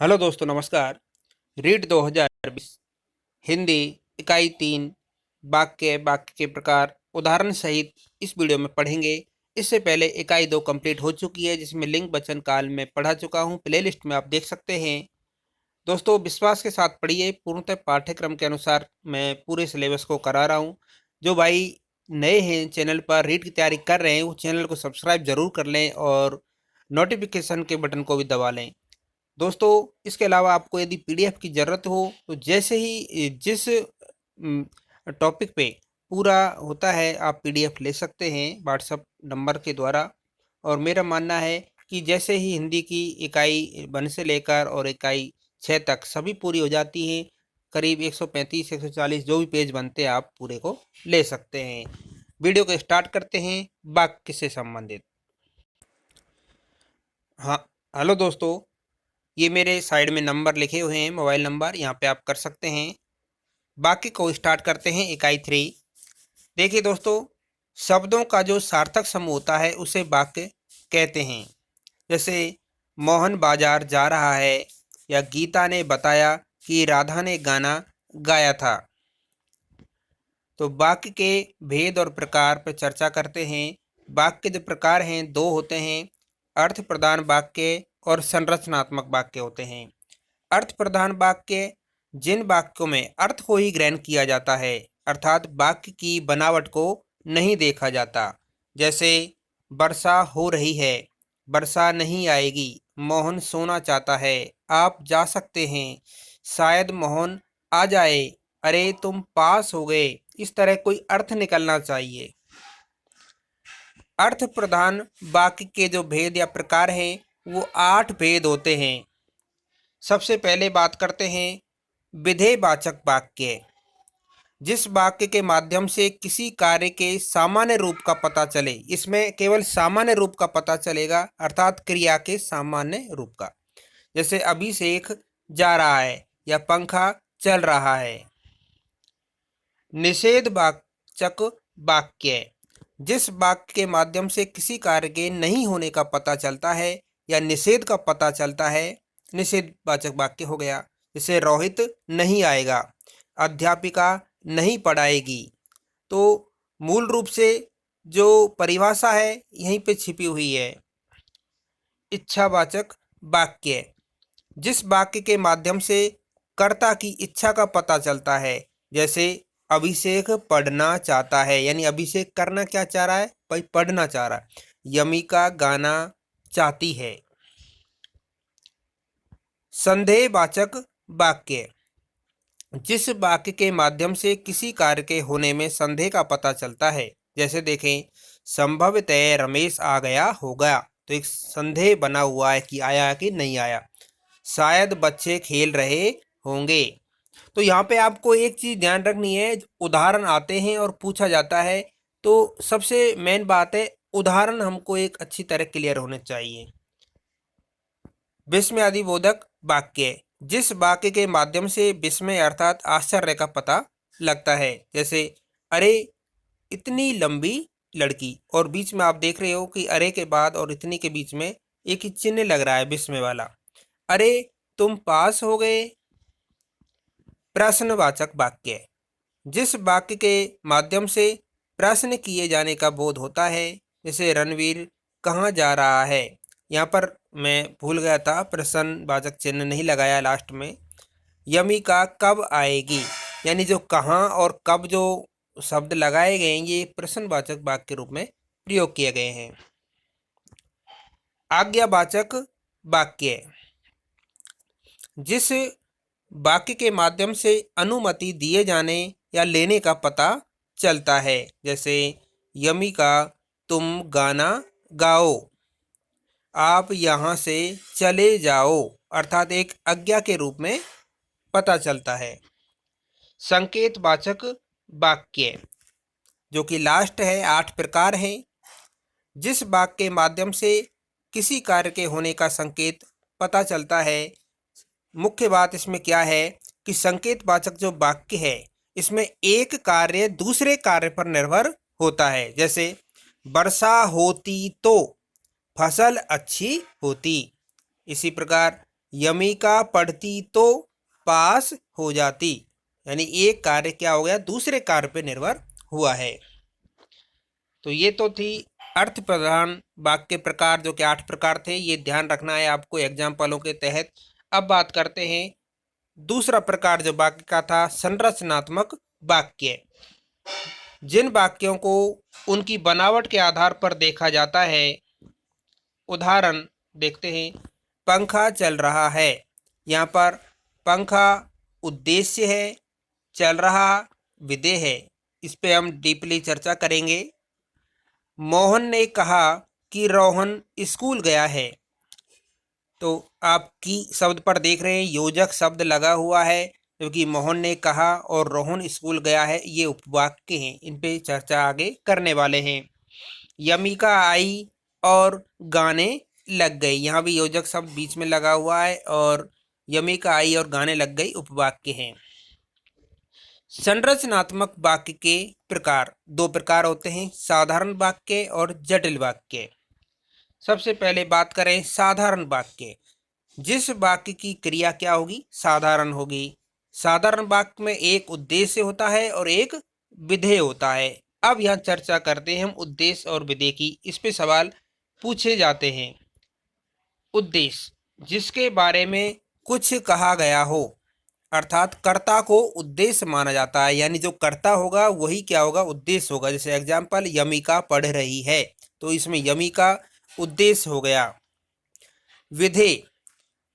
Hello दोस्तों, नमस्कार। Read 2020 Hindi इकाई 3 वाक्य के प्रकार उदाहरण सहित इस वीडियो में पढ़ेंगे। इससे पहले इकाई 2 कंप्लीट हो चुकी है, जिसमें लिंग वचन काल में पढ़ा चुका हूं। प्लेलिस्ट में आप देख सकते हैं। दोस्तों, विश्वास के साथ पढ़िए। पूर्णतः पाठ्यक्रम के अनुसार मैं पूरे सिलेबस को करा रहा हूँ। जो भाई नए हैं चैनल पर, रीड की तैयारी कर रहे हैं, वो चैनल को सब्सक्राइब जरूर कर लें और नोटिफिकेशन के बटन को भी दबा लें। दोस्तों, इसके अलावा आपको यदि पीडीएफ की ज़रूरत हो तो जैसे ही जिस टॉपिक पे पूरा होता है, आप पीडीएफ ले सकते हैं व्हाट्सएप नंबर के द्वारा। और मेरा मानना है कि जैसे ही हिंदी की इकाई 1 से लेकर और इकाई 6 तक सभी पूरी हो जाती हैं, करीब 135 140 जो भी पेज बनते हैं, आप पूरे को ले सकते हैं। वीडियो को स्टार्ट करते हैं वाक्य से संबंधित। हाँ, हेलो दोस्तों, ये मेरे साइड में नंबर लिखे हुए हैं, मोबाइल नंबर, यहाँ पे आप कर सकते हैं। वाक्य को स्टार्ट करते हैं। इकाई 3। देखिए दोस्तों, शब्दों का जो सार्थक समूह होता है उसे वाक्य कहते हैं। जैसे मोहन बाजार जा रहा है, या गीता ने बताया कि राधा ने गाना गाया था। तो वाक्य के भेद और प्रकार पर चर्चा करते हैं। वाक्य जो प्रकार हैं 2 होते हैं, अर्थ प्रधान वाक्य और संरचनात्मक वाक्य होते हैं। अर्थ प्रधान वाक्य जिन वाक्यों में अर्थ को ही ग्रहण किया जाता है, अर्थात वाक्य की बनावट को नहीं देखा जाता। जैसे वर्षा हो रही है, वर्षा नहीं आएगी, मोहन सोना चाहता है, आप जा सकते हैं, शायद मोहन आ जाए, अरे तुम पास हो गए। इस तरह कोई अर्थ निकलना चाहिए। अर्थ प्रधान वाक्य के जो भेद या प्रकार हैं वो 8 भेद होते हैं। सबसे पहले बात करते हैं विधेयवाचक वाक्य। जिस वाक्य के माध्यम से किसी कार्य के सामान्य रूप का पता चले, इसमें केवल सामान्य रूप का पता चलेगा, अर्थात क्रिया के सामान्य रूप का। जैसे अभिषेक जा रहा है या पंखा चल रहा है। निषेधवाचक वाक्य जिस वाक्य के माध्यम से किसी कार्य के नहीं होने का पता चलता है या निषेध का पता चलता है, निषेधवाचक वाक्य हो गया। जैसे रोहित नहीं आएगा, अध्यापिका नहीं पढ़ाएगी। तो मूल रूप से जो परिभाषा है यहीं पे छिपी हुई है। इच्छावाचक वाक्य जिस वाक्य के माध्यम से कर्ता की इच्छा का पता चलता है। जैसे अभिषेक पढ़ना चाहता है, यानी अभिषेक करना क्या चाह रहा है भाई, पढ़ना चाह रहा है। यमिका गाना चाहती है। संदेहवाचक वाक्य जिस वाक्य के माध्यम से किसी कार्य के होने में संदेह का पता चलता है। जैसे देखें, संभवतः रमेश आ गया होगा, तो एक संदेह बना हुआ है कि आया कि नहीं आया। शायद बच्चे खेल रहे होंगे। तो यहाँ पे आपको एक चीज़ ध्यान रखनी है, उदाहरण आते हैं और पूछा जाता है, तो सबसे मेन बात है उदाहरण हमको एक अच्छी तरह क्लियर होने चाहिए। विस्मयादिबोधक वाक्य जिस वाक्य के माध्यम से विस्मय अर्थात आश्चर्य का पता लगता है। जैसे अरे इतनी लंबी लड़की, और बीच में आप देख रहे हो कि अरे के बाद और इतनी के बीच में एक ही चिन्ह लग रहा है विस्मय वाला। अरे तुम पास हो गए। प्रश्नवाचक वाक्य जिस वाक्य के माध्यम से प्रश्न किए जाने का बोध होता है। जैसे रणवीर कहाँ जा रहा है। यहाँ पर मैं भूल गया था, प्रश्नवाचक चिन्ह नहीं लगाया लास्ट में। यमिका कब आएगी, यानी जो कहाँ और कब जो शब्द लगाए गए हैं ये प्रश्नवाचक वाक्य के रूप में प्रयोग किए गए हैं। आज्ञावाचक वाक्य जिस वाक्य के माध्यम से अनुमति दिए जाने या लेने का पता चलता है। जैसे यमिका तुम गाना गाओ, आप यहाँ से चले जाओ, अर्थात एक आज्ञा के रूप में पता चलता है। संकेतवाचक वाक्य जो कि लास्ट है, 8 प्रकार हैं। जिस वाक्य के माध्यम से किसी कार्य के होने का संकेत पता चलता है। मुख्य बात इसमें क्या है कि संकेतवाचक जो वाक्य है इसमें एक कार्य दूसरे कार्य पर निर्भर होता है। जैसे वर्षा होती तो फसल अच्छी होती। इसी प्रकार यमिका पढ़ती तो पास हो जाती, यानी एक कार्य क्या हो गया, दूसरे कार्य पे निर्भर हुआ है। तो ये तो थी अर्थ प्रधान वाक्य प्रकार, जो कि 8 प्रकार थे, ये ध्यान रखना है आपको एग्जाम्पलों के तहत। अब बात करते हैं दूसरा प्रकार जो वाक्य का था, संरचनात्मक वाक्य। जिन वाक्यों को उनकी बनावट के आधार पर देखा जाता है, उदाहरण देखते हैं। पंखा चल रहा है, यहाँ पर पंखा उद्देश्य है, चल रहा विधेय है। इस पे हम डीपली चर्चा करेंगे। मोहन ने कहा कि रोहन स्कूल गया है, तो आप की शब्द पर देख रहे हैं योजक शब्द लगा हुआ है, क्योंकि मोहन ने कहा और रोहन स्कूल गया है, ये उपवाक्य हैं, इन पे चर्चा आगे करने वाले हैं। यमिका आई और गाने लग गई, यहाँ भी योजक शब्द बीच में लगा हुआ है, और यमिका आई और गाने लग गई उपवाक्य हैं। संरचनात्मक वाक्य के प्रकार, दो प्रकार होते हैं, साधारण वाक्य और जटिल वाक्य। सबसे पहले बात करें साधारण वाक्य। जिस वाक्य की क्रिया क्या होगी, साधारण होगी। साधारण वाक्य में एक उद्देश्य होता है और एक विधेय होता है। अब यहाँ चर्चा करते हैं हम उद्देश्य और विधेय की। इस पे सवाल पूछे जाते हैं। उद्देश्य, जिसके बारे में कुछ कहा गया हो, अर्थात कर्ता को उद्देश्य माना जाता है, यानी जो कर्ता होगा वही क्या होगा, उद्देश्य होगा। जैसे एग्जाम्पल, यमिका पढ़ रही है, तो इसमें यमिका उद्देश्य हो गया। विधेय,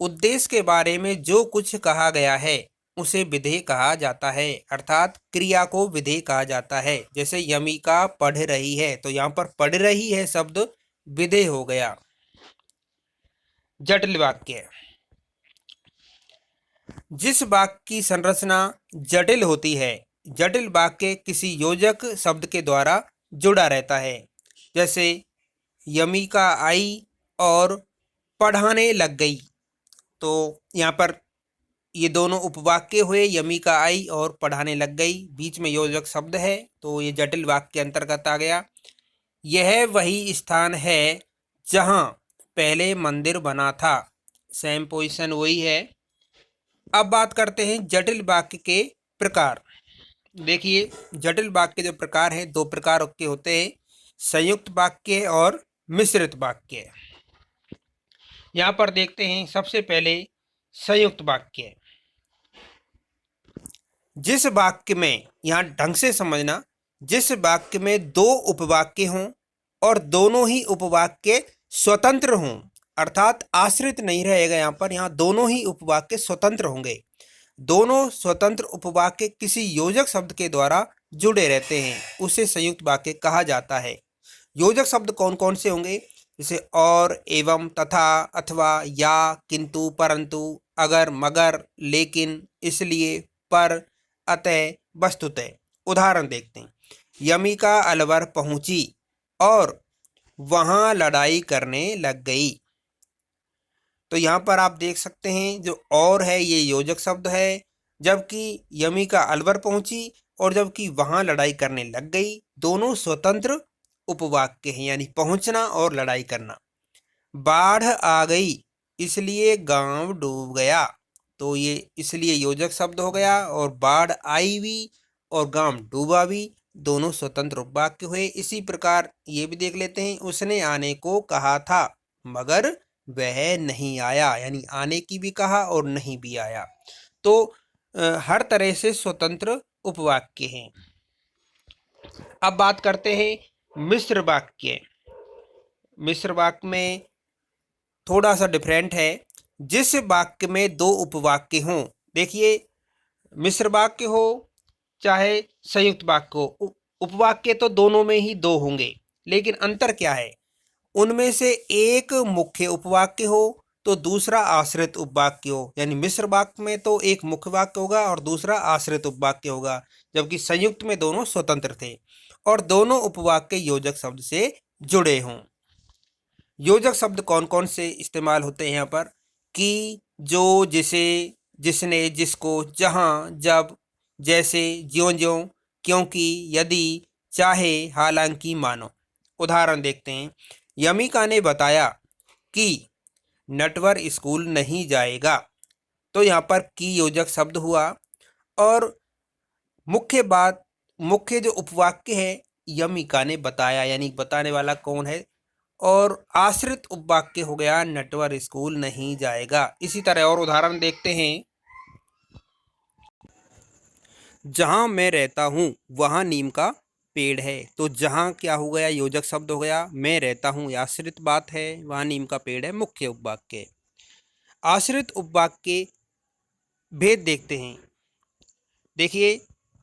उद्देश्य के बारे में जो कुछ कहा गया है उसे विधेय कहा जाता है, अर्थात क्रिया को विधेय कहा जाता है। जैसे यमिका पढ़ रही है, तो यहाँ पर पढ़ रही है शब्द विधेय हो गया। जटिल वाक्य, जिस वाक्य की संरचना जटिल होती है, जटिल वाक्य किसी योजक शब्द के द्वारा जुड़ा रहता है। जैसे यमिका आई और पढ़ाने लग गई, तो यहाँ पर ये दोनों उपवाक्य हुए, यमिका आई और पढ़ाने लग गई, बीच में योजक शब्द है, तो ये जटिल वाक्य के अंतर्गत आ गया। यह वही स्थान है जहाँ पहले मंदिर बना था, सेम पोजीशन वही है। अब बात करते हैं जटिल वाक्य के प्रकार। देखिए, जटिल वाक्य जो प्रकार है, दो प्रकार के होते हैं, संयुक्त वाक्य और मिश्रित वाक्य। यहाँ पर देखते हैं सबसे पहले संयुक्त वाक्य। जिस वाक्य में, यहाँ ढंग से समझना, जिस वाक्य में दो उपवाक्य हों और दोनों ही उपवाक्य स्वतंत्र हों, अर्थात आश्रित नहीं रहेगा, यहाँ दोनों ही उपवाक्य स्वतंत्र होंगे। दोनों स्वतंत्र उपवाक्य किसी योजक शब्द के द्वारा जुड़े रहते हैं, उसे संयुक्त वाक्य कहा जाता है। योजक शब्द कौन कौन से होंगे, जैसे और, एवं, तथा, अथवा, या, किंतु, परंतु, अगर, मगर, लेकिन, इसलिए, पर, अतः, वस्तुतः। उदाहरण देखते हैं। यमिका अलवर पहुंची और वहां लड़ाई करने लग गई, तो यहाँ पर आप देख सकते हैं जो और है ये योजक शब्द है, जबकि यमिका अलवर पहुंची और जबकि वहां लड़ाई करने लग गई, दोनों स्वतंत्र उपवाक्य हैं, यानी पहुंचना और लड़ाई करना। बाढ़ आ गई इसलिए गांव डूब गया, तो ये इसलिए योजक शब्द हो गया, और बाढ़ आई भी और गांव डूबा भी, दोनों स्वतंत्र उपवाक्य हुए। इसी प्रकार ये भी देख लेते हैं, उसने आने को कहा था मगर वह नहीं आया, यानी आने की भी कहा और नहीं भी आया, तो हर तरह से स्वतंत्र उपवाक्य हैं। अब बात करते हैं मिश्र वाक्य। मिश्र वाक्य में थोड़ा सा डिफरेंट है। जिस वाक्य में दो उपवाक्य हों, देखिए मिश्र वाक्य हो चाहे संयुक्त वाक्य हो, उपवाक्य तो दोनों में ही दो होंगे, लेकिन अंतर क्या है, उनमें से एक मुख्य उपवाक्य हो तो दूसरा आश्रित उपवाक्य हो, यानी मिश्र वाक्य में तो एक मुख्य वाक्य होगा और दूसरा आश्रित उपवाक्य होगा, जबकि संयुक्त में दोनों स्वतंत्र थे और दोनों उपवाक्य योजक शब्द से जुड़े हों। योजक शब्द कौन कौन से इस्तेमाल होते हैं यहाँ पर, कि, जो, जिसे, जिसने, जिसको, जहाँ, जब, जैसे, ज्यों ज्यों, क्योंकि, यदि, चाहे, हालांकि, मानो। उदाहरण देखते हैं। यमिका ने बताया कि नटवर स्कूल नहीं जाएगा। तो यहाँ पर की योजक शब्द हुआ। और मुख्य जो उपवाक्य है यमिका ने बताया, यानी बताने वाला कौन है। और आश्रित उपवाक्य हो गया नटवर स्कूल नहीं जाएगा। इसी तरह और उदाहरण देखते हैं। जहां मैं रहता हूं वहां नीम का पेड़ है। तो जहां क्या हो गया, योजक शब्द हो गया। मैं रहता हूं आश्रित बात है, वहां नीम का पेड़ है मुख्य उपवाक्य। आश्रित उपवाक्य भेद देखते हैं। देखिए,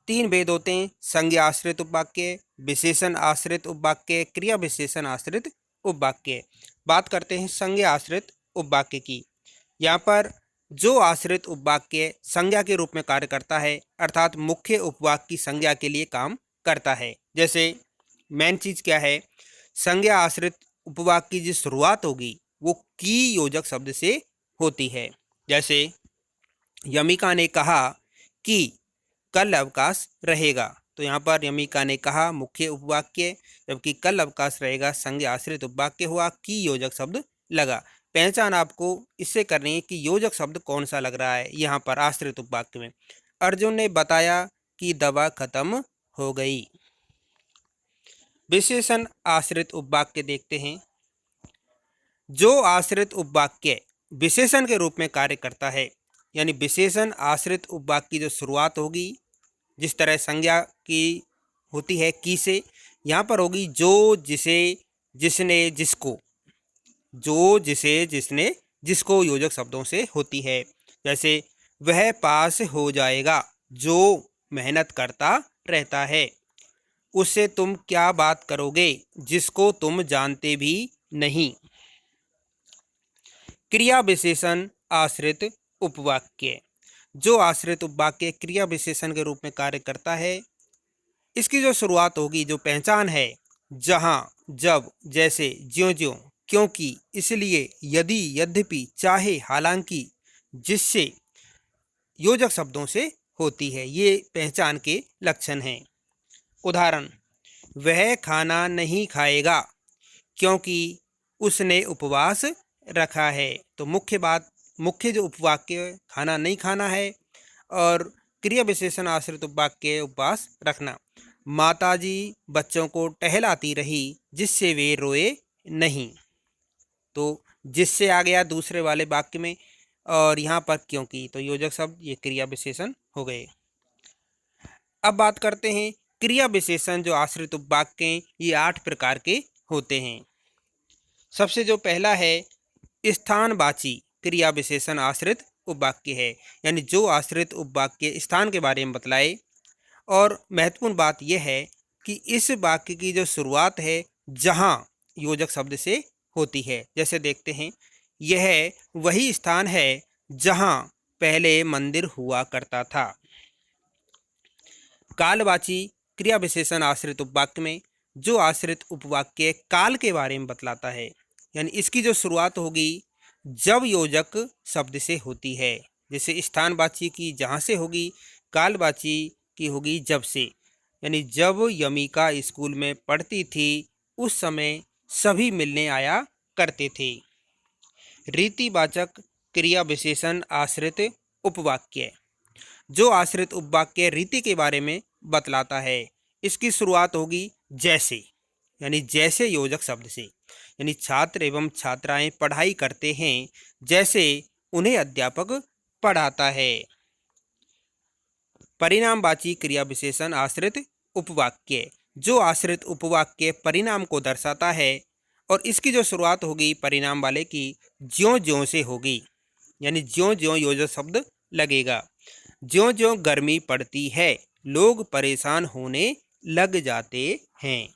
तीन भेद होते हैं: संज्ञा आश्रित उपवाक्य, विशेषण आश्रित उपवाक्य, क्रिया विशेषण आश्रित उपवाक्य। बात करते हैं संज्ञा आश्रित उपवाक्य की। यहाँ पर जो आश्रित उपवाक्य संज्ञा के रूप में कार्य करता है, अर्थात मुख्य उपवाक्य की संज्ञा के लिए काम करता है। जैसे मेन चीज क्या है, संज्ञा आश्रित उपवाक्य की जो शुरुआत होगी वो की योजक शब्द से होती है। जैसे यमिका ने कहा कि कल अवकाश रहेगा। तो यहाँ पर यमिका ने कहा मुख्य उपवाक्य, जबकि कल अवकाश रहेगा संज्ञा आश्रित उपवाक्य हुआ, की योजक शब्द लगा। पहचान आपको इससे करनी है कि योजक शब्द कौन सा लग रहा है। यहाँ पर आश्रित उपवाक्य में अर्जुन ने बताया कि दवा खत्म हो गई। विशेषण आश्रित उपवाक्य देखते हैं। जो आश्रित उपवाक्य विशेषण के रूप में कार्य करता है, यानी विशेषण आश्रित उपवाक्य की जो शुरुआत होगी जिस तरह संज्ञा की होती है की से, यहाँ पर होगी जो, जिसे, जिसने, जिसको। जो, जिसे, जिसने, जिसको योजक शब्दों से होती है। जैसे वह पास हो जाएगा, जो मेहनत करता रहता है। उससे तुम क्या बात करोगे, जिसको तुम जानते भी नहीं। क्रिया विशेषण आश्रित उपवाक्य। जो आश्रित उपवाक्य क्रिया विशेषण के रूप में कार्य करता है, इसकी जो शुरुआत होगी, जो पहचान है, जहां, जब, जैसे, ज्यों ज्यों, क्योंकि, इसलिए, यदि, यद्यपि, चाहे, हालांकि, जिससे योजक शब्दों से होती है। ये पहचान के लक्षण हैं। उदाहरण, वह खाना नहीं खाएगा क्योंकि उसने उपवास रखा है। तो मुख्य जो उपवाक्य खाना नहीं खाना है, और क्रिया विशेषण आश्रित उपवाक्य उपवास रखना। माताजी बच्चों को टहलाती रही जिससे वे रोए नहीं। तो जिससे आ गया दूसरे वाले वाक्य में, और यहाँ पर क्योंकि, तो योजक शब्द ये क्रिया विशेषण हो गए। अब बात करते हैं क्रिया विशेषण जो आश्रित उपवाक्य हैं, ये 8 प्रकार के होते हैं। सबसे जो पहला है स्थानवाची क्रिया विशेषण आश्रित उपवाक्य है, यानी जो आश्रित उपवाक्य स्थान के बारे में बतलाए। और महत्वपूर्ण बात यह है कि इस वाक्य की जो शुरुआत है जहाँ योजक शब्द से होती है। जैसे देखते हैं, यह वही स्थान है जहाँ पहले मंदिर हुआ करता था। कालवाची क्रिया विशेषण आश्रित उपवाक्य में जो आश्रित उपवाक्य काल के बारे में बतलाता है, यानी इसकी जो शुरुआत होगी जब योजक शब्द से होती है। जैसे स्थानवाची की जहाँ से होगी, कालवाची की होगी जब से, यानी जब यमिका स्कूल में पढ़ती थी उस समय सभी मिलने आया करते थे। रीतिवाचक क्रिया विशेषण आश्रित उपवाक्य जो आश्रित उपवाक्य रीति के बारे में बतलाता है, इसकी शुरुआत होगी जैसे, यानी जैसे योजक शब्द से, यानी छात्र एवं छात्राएं पढ़ाई करते हैं जैसे उन्हें अध्यापक पढ़ाता है। परिणामवाची क्रिया विशेषण आश्रित उपवाक्य जो आश्रित उपवाक्य परिणाम को दर्शाता है, और इसकी जो शुरुआत होगी परिणाम वाले की ज्यों ज्यों से होगी, यानी ज्यों ज्यों योजक शब्द लगेगा। ज्यों ज्यों गर्मी पड़ती है लोग परेशान होने लग जाते हैं।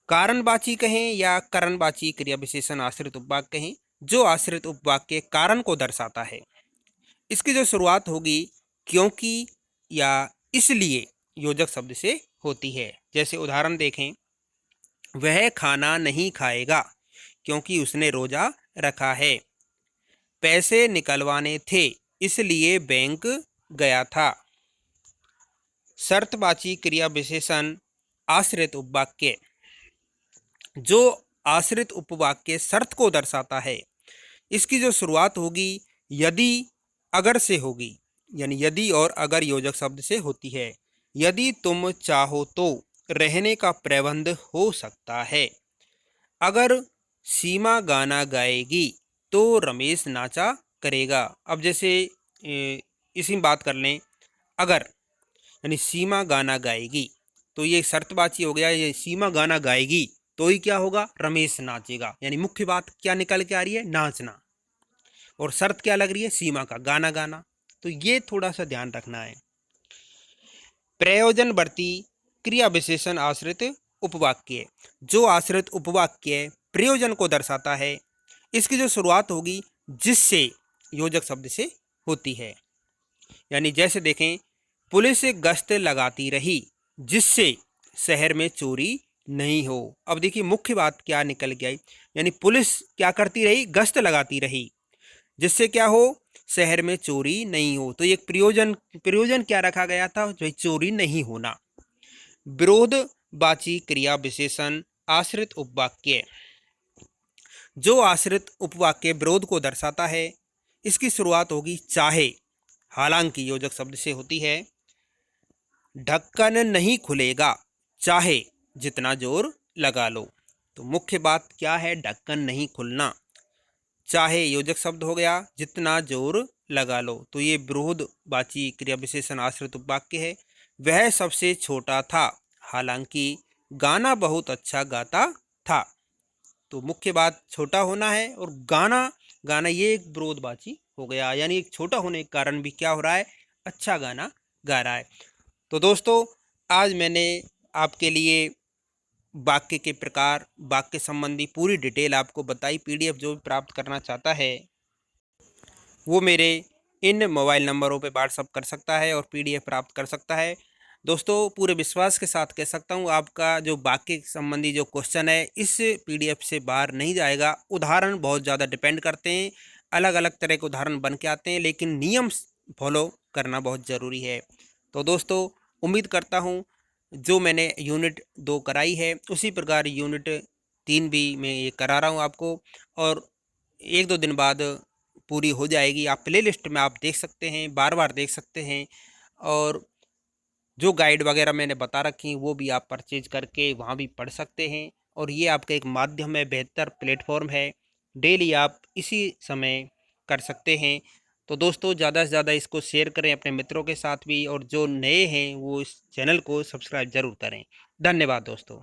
कारणवाची कहें या करणवाची क्रिया विशेषण आश्रित उपवाक्य कहें, जो आश्रित उपवाक्य कारण को दर्शाता है, इसकी जो शुरुआत होगी क्योंकि या इसलिए योजक शब्द से होती है। जैसे उदाहरण देखें, वह खाना नहीं खाएगा क्योंकि उसने रोजा रखा है। पैसे निकलवाने थे इसलिए बैंक गया था। शर्तवाची क्रिया विशेषण आश्रित उपवाक्य जो आश्रित उपवाक्य शर्त को दर्शाता है। इसकी जो शुरुआत होगी यदि अगर से होगी, यानी यदि और अगर योजक शब्द से होती है। यदि तुम चाहो तो रहने का प्रबंध हो सकता है। अगर सीमा गाना गाएगी तो रमेश नाचा करेगा। अब जैसे इसी में बात कर लें, अगर यानी सीमा गाना गाएगी तो ये शर्तवाची हो गया। ये सीमा गाना गाएगी तो ही क्या होगा, रमेश नाचेगा। यानी मुख्य बात क्या निकल के आ रही है, नाचना। और शर्त क्या लग रही है, सीमा का गाना गाना। तो ये थोड़ा सा ध्यान रखना है। प्रयोजनवर्ती क्रिया विशेषण आश्रित उपवाक्य, जो आश्रित उपवाक्य प्रयोजन को दर्शाता है, इसकी जो शुरुआत होगी जिससे योजक शब्द से होती है। यानी जैसे देखें, पुलिस गश्त लगाती रही जिससे शहर में चोरी नहीं हो। अब देखिए मुख्य बात क्या निकल के आई, यानी पुलिस क्या करती रही, गश्त लगाती रही जिससे क्या हो, शहर में चोरी नहीं हो। तो एक प्रयोजन क्या रखा गया था, जो चोरी नहीं होना। विरोधवाची क्रिया विशेषण आश्रित उपवाक्य, जो आश्रित उपवाक्य विरोध को दर्शाता है, इसकी शुरुआत होगी चाहे, हालांकि योजक शब्द से होती है। ढक्कन नहीं खुलेगा चाहे जितना जोर लगा लो। तो मुख्य बात क्या है, ढक्कन नहीं खुलना। चाहे योजक शब्द हो गया, जितना जोर लगा लो। तो ये विरोधवाची क्रिया विशेषण आश्रित उपवाक्य है। वह सबसे छोटा था हालांकि गाना बहुत अच्छा गाता था। तो मुख्य बात छोटा होना है और गाना ये एक विरोधवाची हो गया। यानी एक छोटा होने के कारण भी क्या हो रहा है, अच्छा गाना गा रहा है। तो दोस्तों, आज मैंने आपके लिए वाक्य के प्रकार, वाक्य संबंधी पूरी डिटेल आपको बताई। पीडीएफ जो भी प्राप्त करना चाहता है वो मेरे इन मोबाइल नंबरों पे व्हाट्सअप कर सकता है और पीडीएफ प्राप्त कर सकता है। दोस्तों, पूरे विश्वास के साथ कह सकता हूँ, आपका जो वाक्य संबंधी जो क्वेश्चन है इस पीडीएफ से बाहर नहीं जाएगा। उदाहरण बहुत ज़्यादा डिपेंड करते हैं, अलग अलग तरह के उदाहरण बन के आते हैं, लेकिन नियम फॉलो करना बहुत ज़रूरी है। तो दोस्तों, उम्मीद करता हूँ जो मैंने यूनिट 2 कराई है उसी प्रकार यूनिट 3 भी मैं ये करा रहा हूँ आपको, और 1-2 दिन बाद पूरी हो जाएगी। आप प्लेलिस्ट में आप देख सकते हैं, बार बार देख सकते हैं, और जो गाइड वगैरह मैंने बता रखी वो भी आप परचेज करके वहाँ भी पढ़ सकते हैं। और ये आपका एक माध्यम है, बेहतर प्लेटफॉर्म है, डेली आप इसी समय कर सकते हैं। तो दोस्तों, ज़्यादा से ज़्यादा इसको शेयर करें अपने मित्रों के साथ भी, और जो नए हैं वो इस चैनल को सब्सक्राइब ज़रूर करें। धन्यवाद दोस्तों।